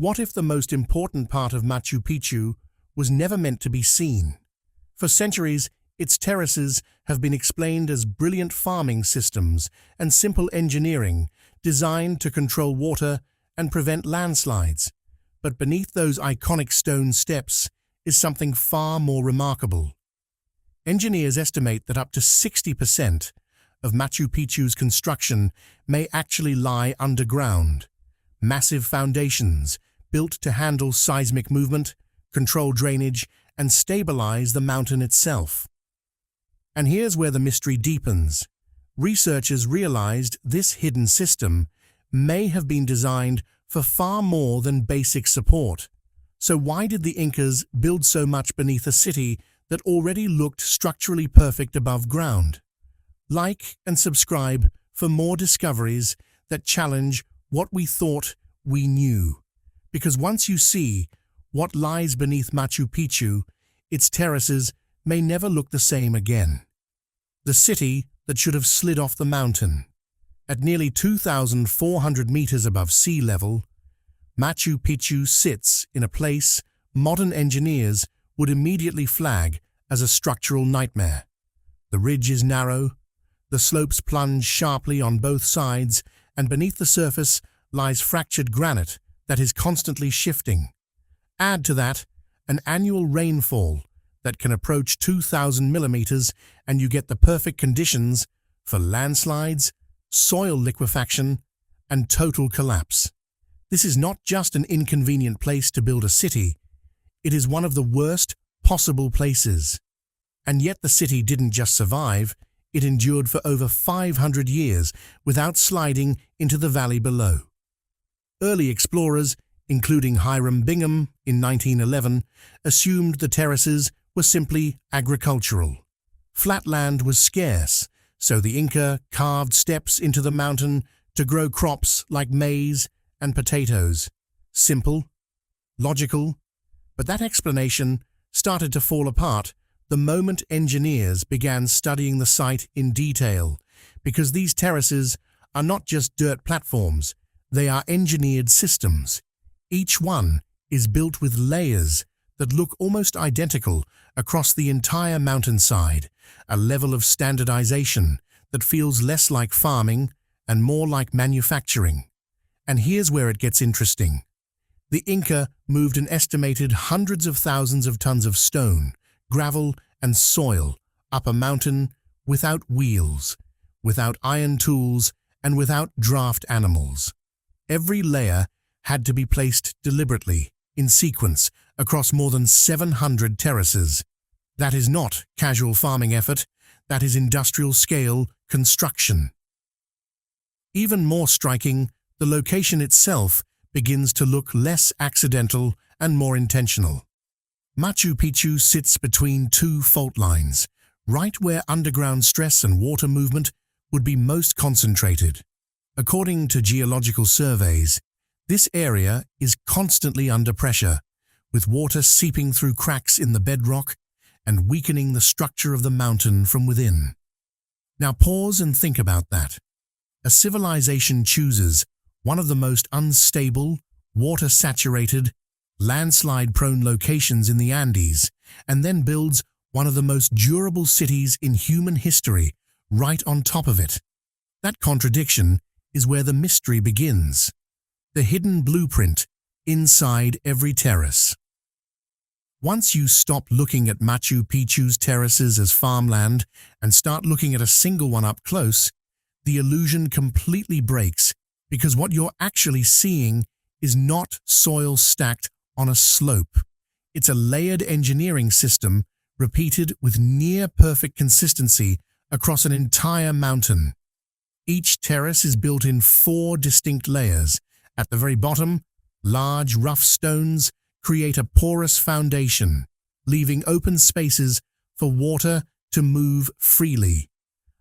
What if the most important part of Machu Picchu was never meant to be seen? For centuries, its terraces have been explained as brilliant farming systems and simple engineering designed to control water and prevent landslides. But beneath those iconic stone steps is something far more remarkable. Engineers estimate that up to 60% of Machu Picchu's construction may actually lie underground. Massive foundations built to handle seismic movement, control drainage, and stabilize the mountain itself. And here's where the mystery deepens. Researchers realized this hidden system may have been designed for far more than basic support. So why did the Incas build so much beneath a city that already looked structurally perfect above ground? Like and subscribe for more discoveries that challenge what we thought we knew. Because once you see what lies beneath Machu Picchu, its terraces may never look the same again. The city that should have slid off the mountain. At nearly 2,400 meters above sea level, Machu Picchu sits in a place modern engineers would immediately flag as a structural nightmare. The ridge is narrow, the slopes plunge sharply on both sides, and beneath the surface lies fractured granite that is constantly shifting. Add to that an annual rainfall that can approach 2,000 millimeters, and you get the perfect conditions for landslides, soil liquefaction, and total collapse. This is not just an inconvenient place to build a city, it is one of the worst possible places. And yet the city didn't just survive, it endured for over 500 years without sliding into the valley below. Early explorers, including Hiram Bingham in 1911, assumed the terraces were simply agricultural. Flat land was scarce, so the Inca carved steps into the mountain to grow crops like maize and potatoes. Simple, logical, but that explanation started to fall apart the moment engineers began studying the site in detail, because these terraces are not just dirt platforms, they are engineered systems. Each one is built with layers that look almost identical across the entire mountainside, a level of standardization that feels less like farming and more like manufacturing. And here's where it gets interesting. The Inca moved an estimated hundreds of thousands of tons of stone, gravel, and soil up a mountain without wheels, without iron tools, and without draft animals. Every layer had to be placed deliberately, in sequence, across more than 700 terraces. That is not casual farming effort, that is industrial-scale construction. Even more striking, the location itself begins to look less accidental and more intentional. Machu Picchu sits between two fault lines, right where underground stress and water movement would be most concentrated. According to geological surveys, this area is constantly under pressure, with water seeping through cracks in the bedrock and weakening the structure of the mountain from within. Now pause and think about that. A civilization chooses one of the most unstable, water-saturated, landslide-prone locations in the Andes, and then builds one of the most durable cities in human history right on top of it. That contradiction is where the mystery begins. The hidden blueprint inside every terrace. Once you stop looking at Machu Picchu's terraces as farmland and start looking at a single one up close, the illusion completely breaks, because what you're actually seeing is not soil stacked on a slope. It's a layered engineering system repeated with near-perfect consistency across an entire mountain. Each terrace is built in 4 distinct layers. At the very bottom, large rough stones create a porous foundation, leaving open spaces for water to move freely.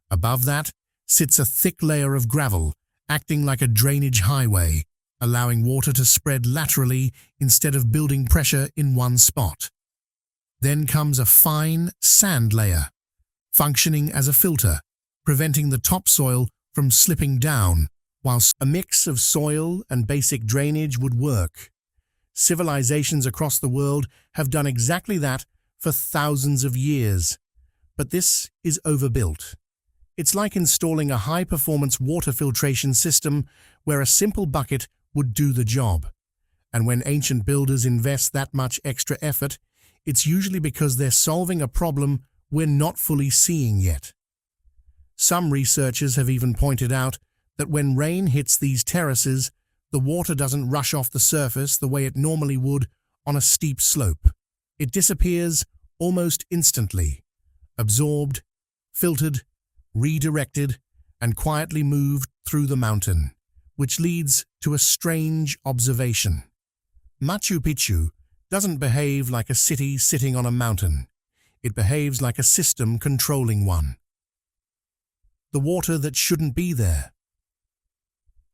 Above that sits a thick layer of gravel, acting like a drainage highway, allowing water to spread laterally instead of building pressure in one spot. Then comes a fine sand layer, functioning as a filter, preventing the topsoil from slipping down, whilst a mix of soil and basic drainage would work. Civilizations across the world have done exactly that for thousands of years. But this is overbuilt. It's like installing a high-performance water filtration system where a simple bucket would do the job. And when ancient builders invest that much extra effort, it's usually because they're solving a problem we're not fully seeing yet. Some researchers have even pointed out that when rain hits these terraces, the water doesn't rush off the surface the way it normally would on a steep slope. It disappears almost instantly, absorbed, filtered, redirected, and quietly moved through the mountain, which leads to a strange observation. Machu Picchu doesn't behave like a city sitting on a mountain. It behaves like a system controlling one. The water that shouldn't be there.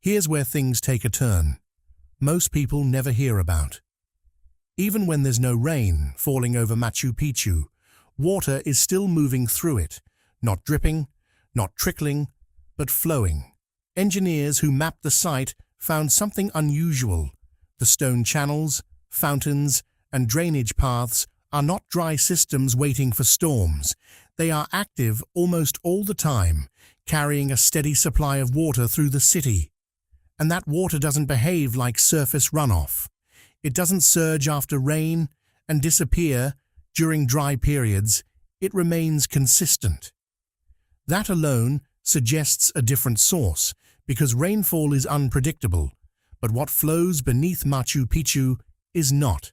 Here's where things take a turn. Most people never hear about. Even when there's no rain falling over Machu Picchu, water is still moving through it, not dripping, not trickling, but flowing. Engineers who mapped the site found something unusual. The stone channels, fountains, and drainage paths are not dry systems waiting for storms. They are active almost all the time, carrying a steady supply of water through the city. And that water doesn't behave like surface runoff. It doesn't surge after rain and disappear during dry periods. It remains consistent. That alone suggests a different source, because rainfall is unpredictable, but what flows beneath Machu Picchu is not.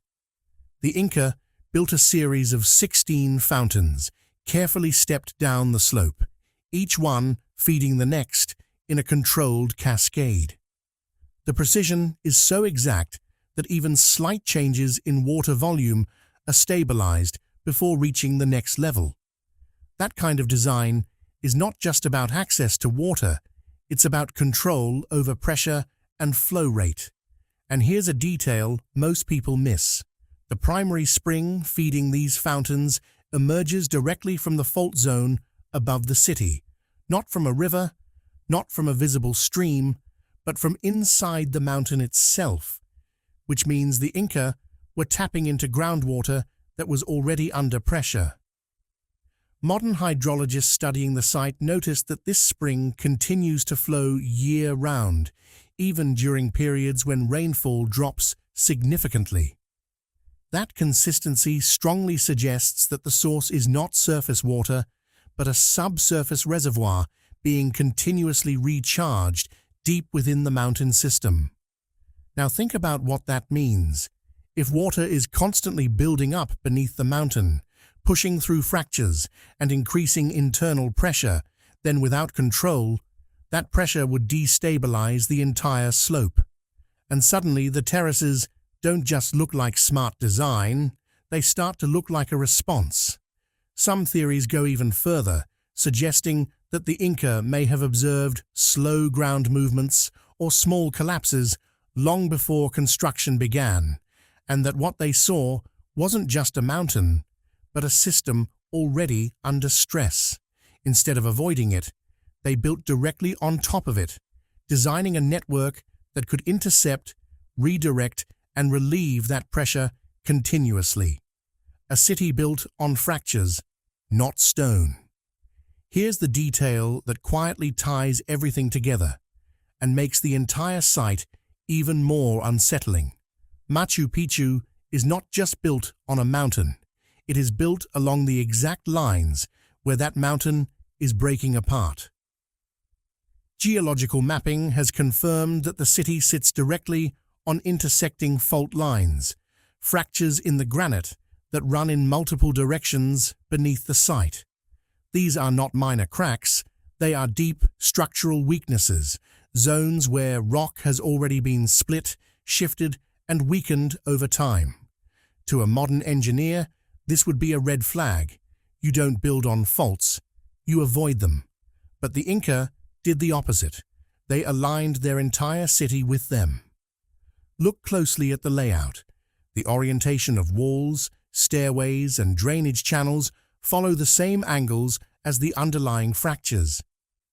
The Inca built a series of 16 fountains, carefully stepped down the slope, each one feeding the next in a controlled cascade. The precision is so exact that even slight changes in water volume are stabilized before reaching the next level. That kind of design is not just about access to water, it's about control over pressure and flow rate. And here's a detail most people miss. The primary spring feeding these fountains emerges directly from the fault zone above the city, not from a river, not from a visible stream, but from inside the mountain itself, which means the Inca were tapping into groundwater that was already under pressure. Modern hydrologists studying the site noticed that this spring continues to flow year-round, even during periods when rainfall drops significantly. That consistency strongly suggests that the source is not surface water, but a subsurface reservoir being continuously recharged deep within the mountain system. Now think about what that means. If water is constantly building up beneath the mountain, pushing through fractures and increasing internal pressure, then without control, that pressure would destabilize the entire slope. And suddenly the terraces don't just look like smart design, they start to look like a response. Some theories go even further, suggesting that the Inca may have observed slow ground movements or small collapses long before construction began, and that what they saw wasn't just a mountain, but a system already under stress. Instead of avoiding it, they built directly on top of it, designing a network that could intercept, redirect, and relieve that pressure continuously. A city built on fractures, not stone. Here's the detail that quietly ties everything together and makes the entire site even more unsettling. Machu Picchu is not just built on a mountain. It is built along the exact lines where that mountain is breaking apart. Geological mapping has confirmed that the city sits directly on intersecting fault lines, fractures in the granite that run in multiple directions beneath the site. These are not minor cracks, they are deep structural weaknesses, zones where rock has already been split, shifted, and weakened over time. To a modern engineer, this would be a red flag. You don't build on faults, you avoid them. But the Inca did the opposite. They aligned their entire city with them. Look closely at the layout. The orientation of walls, stairways, and drainage channels follow the same angles as the underlying fractures.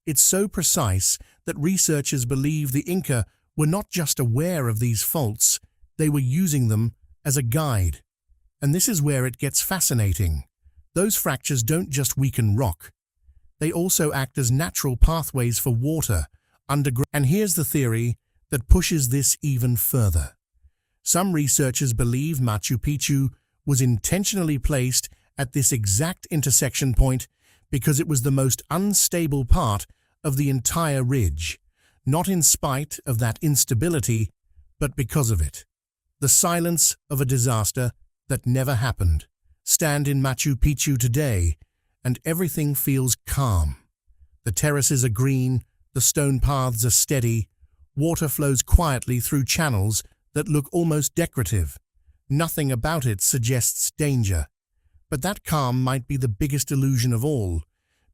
It's so precise that researchers believe the Inca were not just aware of these faults, they were using them as a guide. And this is where it gets fascinating. Those fractures don't just weaken rock. They also act as natural pathways for water underground. And here's the theory that pushes this even further. Some researchers believe Machu Picchu was intentionally placed at this exact intersection point because it was the most unstable part of the entire ridge, not in spite of that instability, but because of it. The silence of a disaster that never happened. Stand in Machu Picchu today, and everything feels calm. The terraces are green, the stone paths are steady, water flows quietly through channels that look almost decorative. Nothing about it suggests danger. But that calm might be the biggest illusion of all,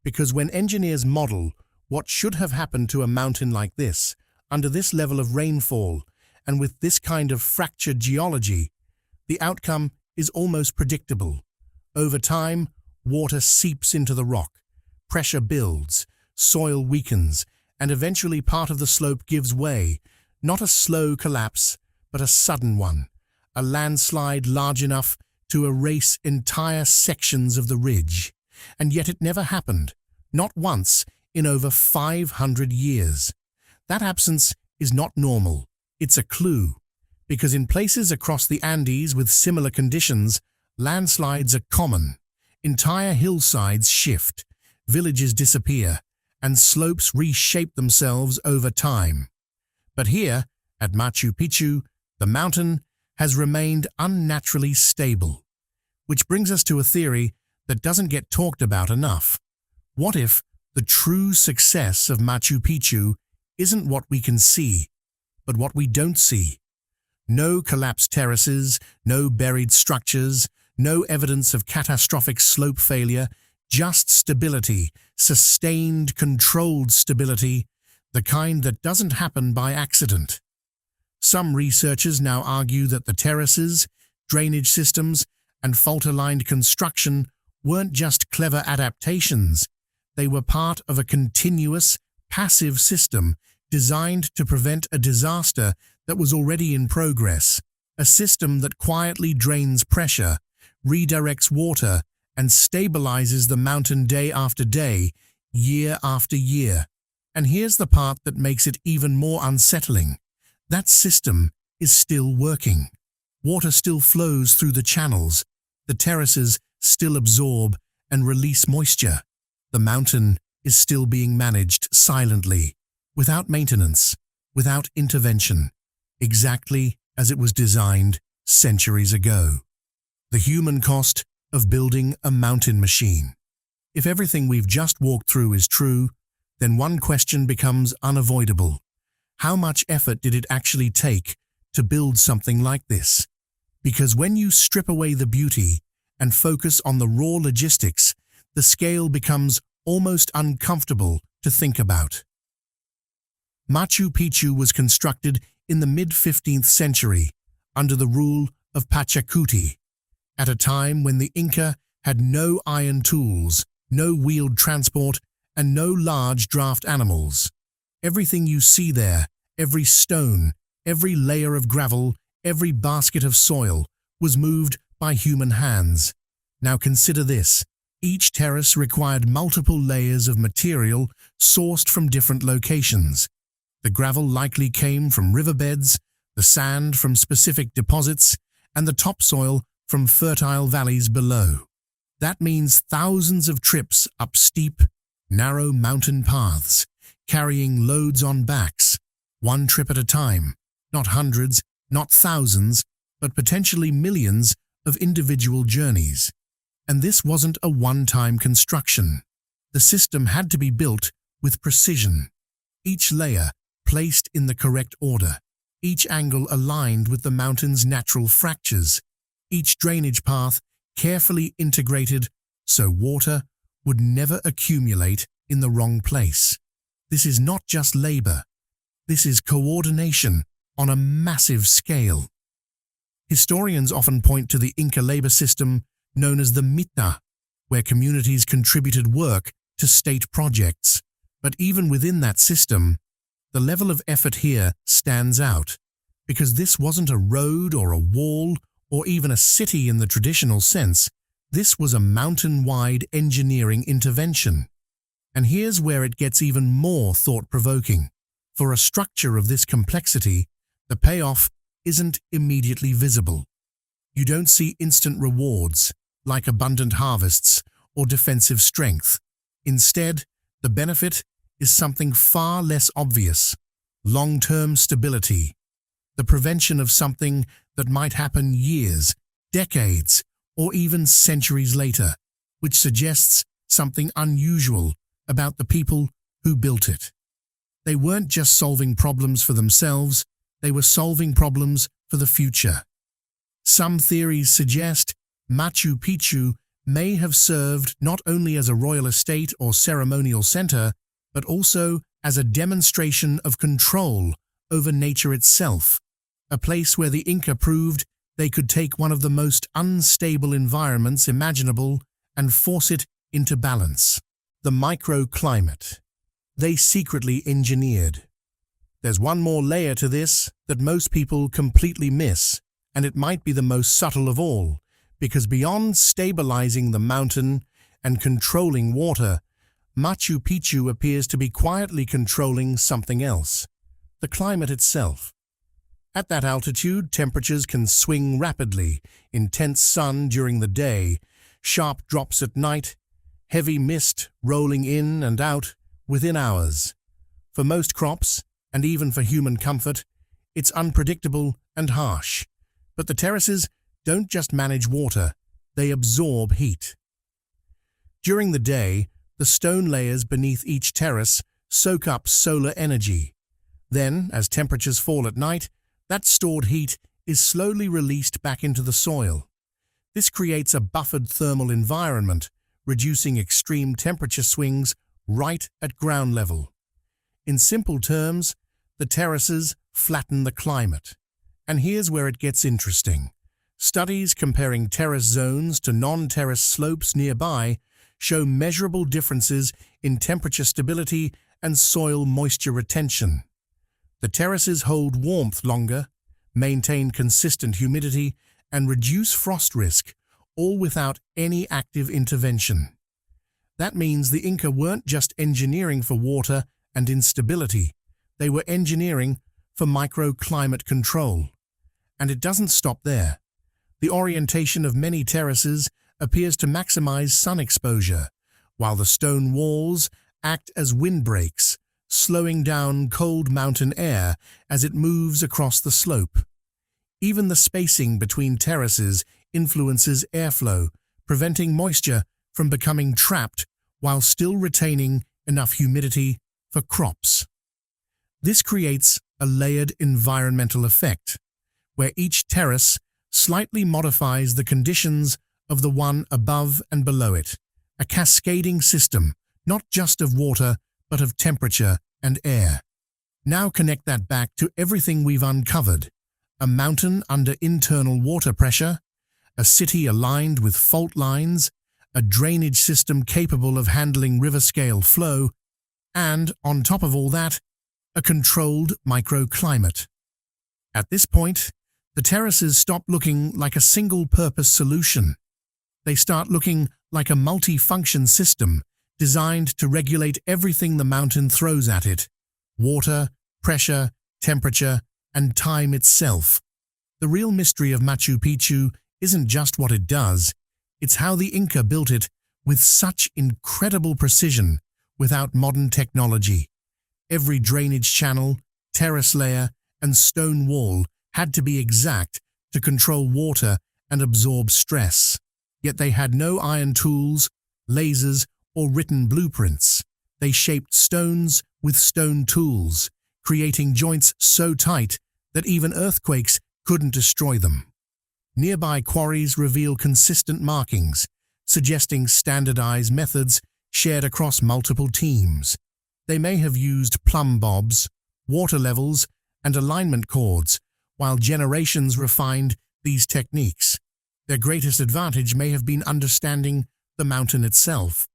because when engineers model what should have happened to a mountain like this, under this level of rainfall, and with this kind of fractured geology, the outcome is almost predictable. Over time, water seeps into the rock, pressure builds, soil weakens, and eventually part of the slope gives way, not a slow collapse, but a sudden one, a landslide large enough to erase entire sections of the ridge. And yet it never happened, not once in over 500 years. That absence is not normal, it's a clue, because in places across the Andes with similar conditions, landslides are common. Entire hillsides shift, villages disappear, and slopes reshape themselves over time. But here, at Machu Picchu, the mountain has remained unnaturally stable. Which brings us to a theory that doesn't get talked about enough. What if the true success of Machu Picchu isn't what we can see, but what we don't see? No collapsed terraces, no buried structures, no evidence of catastrophic slope failure, just stability, sustained, controlled stability, the kind that doesn't happen by accident. Some researchers now argue that the terraces, drainage systems, and fault-aligned construction weren't just clever adaptations. They were part of a continuous, passive system designed to prevent a disaster that was already in progress, a system that quietly drains pressure, redirects water, and stabilizes the mountain day after day, year after year. And here's the part that makes it even more unsettling. That system is still working. Water still flows through the channels. The terraces still absorb and release moisture. The mountain is still being managed silently, without maintenance, without intervention, exactly as it was designed centuries ago. The human cost of building a mountain machine. If everything we've just walked through is true, then one question becomes unavoidable. How much effort did it actually take to build something like this? Because when you strip away the beauty and focus on the raw logistics, the scale becomes almost uncomfortable to think about. Machu Picchu was constructed in the mid-15th century under the rule of Pachacuti, at a time when the Inca had no iron tools, no wheeled transport, and no large draft animals. Everything you see there, every stone, every layer of gravel, every basket of soil, was moved by human hands. Now consider this. Each terrace required multiple layers of material sourced from different locations. The gravel likely came from riverbeds, the sand from specific deposits, and the topsoil from fertile valleys below. That means thousands of trips up steep, narrow mountain paths, carrying loads on backs, one trip at a time, not hundreds, not thousands, but potentially millions of individual journeys. And this wasn't a one-time construction. The system had to be built with precision, each layer placed in the correct order, each angle aligned with the mountain's natural fractures, each drainage path carefully integrated so water would never accumulate in the wrong place. This is not just labor. This is coordination on a massive scale. Historians often point to the Inca labor system known as the mita, where communities contributed work to state projects. But even within that system, the level of effort here stands out, because this wasn't a road or a wall or even a city in the traditional sense. This was a mountain-wide engineering intervention. And here's where it gets even more thought-provoking. For a structure of this complexity, the payoff isn't immediately visible. You don't see instant rewards, like abundant harvests or defensive strength. Instead, the benefit is something far less obvious: long-term stability, the prevention of something that might happen years, decades, or even centuries later, which suggests something unusual about the people who built it. They weren't just solving problems for themselves, they were solving problems for the future. Some theories suggest Machu Picchu may have served not only as a royal estate or ceremonial center, but also as a demonstration of control over nature itself, a place where the Inca proved they could take one of the most unstable environments imaginable and force it into balance. The microclimate they secretly engineered. There's one more layer to this that most people completely miss, and it might be the most subtle of all, because beyond stabilizing the mountain and controlling water, Machu Picchu appears to be quietly controlling something else: the climate itself. At that altitude, temperatures can swing rapidly: intense sun during the day, sharp drops at night, heavy mist rolling in and out within hours. For most crops, and even for human comfort, it's unpredictable and harsh. But the terraces don't just manage water, they absorb heat. During the day, the stone layers beneath each terrace soak up solar energy. Then, as temperatures fall at night, that stored heat is slowly released back into the soil. This creates a buffered thermal environment, reducing extreme temperature swings right at ground level. In simple terms, the terraces flatten the climate. And here's where it gets interesting. Studies comparing terrace zones to non-terrace slopes nearby show measurable differences in temperature stability and soil moisture retention. The terraces hold warmth longer, maintain consistent humidity, and reduce frost risk, all without any active intervention. That means the Inca weren't just engineering for water and instability, they were engineering for microclimate control. And it doesn't stop there. The orientation of many terraces appears to maximize sun exposure, while the stone walls act as windbreaks, slowing down cold mountain air as it moves across the slope. Even the spacing between terraces influences airflow, preventing moisture from becoming trapped while still retaining enough humidity for crops. This creates a layered environmental effect, where each terrace slightly modifies the conditions of the one above and below it, a cascading system, not just of water, but of temperature and air. Now connect that back to everything we've uncovered: a mountain under internal water pressure, a city aligned with fault lines, a drainage system capable of handling river-scale flow, and, on top of all that, a controlled microclimate. At this point, the terraces stop looking like a single-purpose solution. They start looking like a multi-function system designed to regulate everything the mountain throws at it: water, pressure, temperature, and time itself. The real mystery of Machu Picchu isn't just what it does, it's how the Inca built it with such incredible precision without modern technology. Every drainage channel, terrace layer, and stone wall had to be exact to control water and absorb stress. Yet they had no iron tools, lasers, or written blueprints. They shaped stones with stone tools, creating joints so tight that even earthquakes couldn't destroy them. Nearby quarries reveal consistent markings, suggesting standardized methods shared across multiple teams. They may have used plumb bobs, water levels, and alignment cords, while generations refined these techniques. Their greatest advantage may have been understanding the mountain itself.